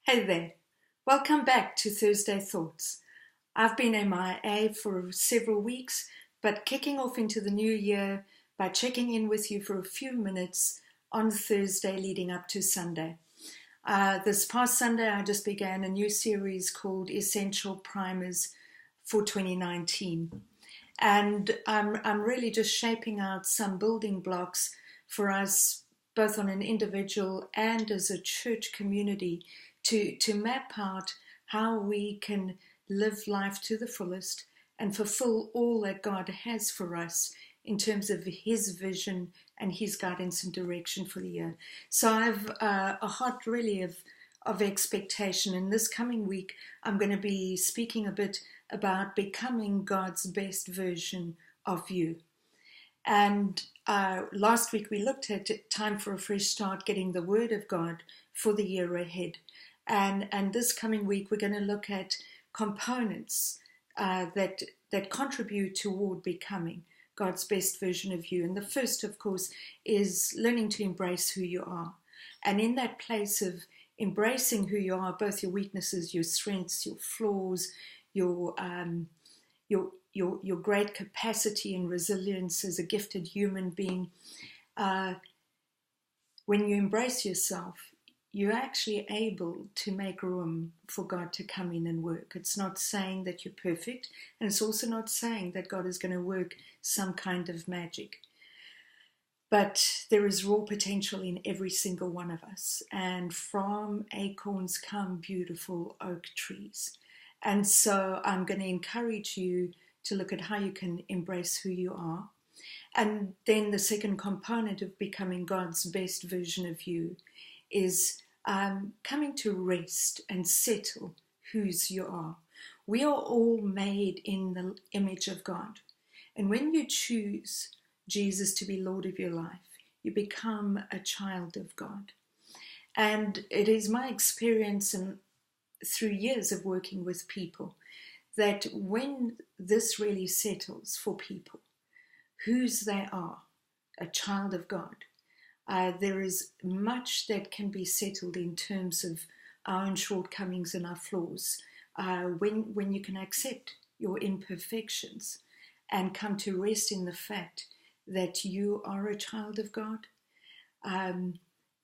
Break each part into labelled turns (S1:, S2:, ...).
S1: Hey there, welcome back to Thursday Thoughts. I've been MIA for several weeks, but kicking off into the new year by checking in with you for a few minutes on Thursday leading up to Sunday. This past Sunday, I just began a new series called Essential Primers for 2019. And I'm really just shaping out some building blocks for us, both on an individual and as a church community, to map out how we can live life to the fullest and fulfill all that God has for us in terms of His vision and His guidance and direction for the year. So I have a heart really of expectation. In this coming week, I'm going to be speaking a bit about becoming God's best version of you. And last week we looked at time for a fresh start, getting the Word of God for the year ahead. And this coming week we're going to look at components that contribute toward becoming God's best version of you. And the first, of course, is learning to embrace who you are. And in that place of embracing who you are, both your weaknesses, your strengths, your flaws, your great capacity and resilience as a gifted human being, when you embrace yourself, you're actually able to make room for God to come in and work. It's not saying that you're perfect, and it's also not saying that God is going to work some kind of magic. But there is raw potential in every single one of us, and from acorns come beautiful oak trees. And so I'm going to encourage you to look at how you can embrace who you are. And then the second component of becoming God's best version of you is coming to rest and settle whose you are. We are all made in the image of God. And when you choose Jesus to be Lord of your life, you become a child of God. And it is my experience and through years of working with people that when this really settles for people, whose they are, a child of God, there is much that can be settled in terms of our own shortcomings and our flaws. When you can accept your imperfections and come to rest in the fact that you are a child of God,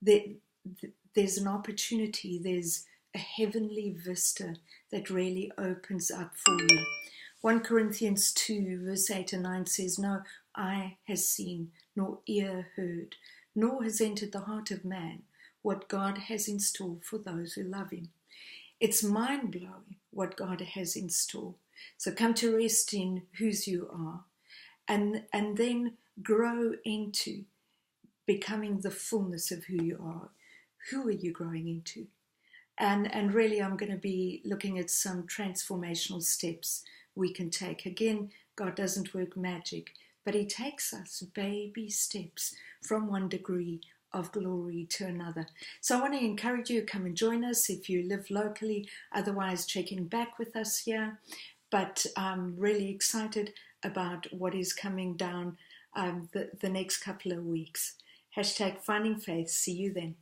S1: there's an opportunity, there's a heavenly vista that really opens up for you. 1 Corinthians 2 verse 8 and 9 says, "No eye has seen, nor ear heard, nor has entered the heart of man what God has in store for those who love Him." It's mind-blowing what God has in store. So come to rest in whose you are, and then grow into becoming the fullness of who you are. Who are you growing into? And really I'm going to be looking at some transformational steps we can take. Again, God doesn't work magic, but He takes us baby steps from one degree of glory to another. So I want to encourage you to come and join us if you live locally, otherwise checking back with us here. But I'm really excited about what is coming down the next couple of weeks. #Finding Faith. See you then.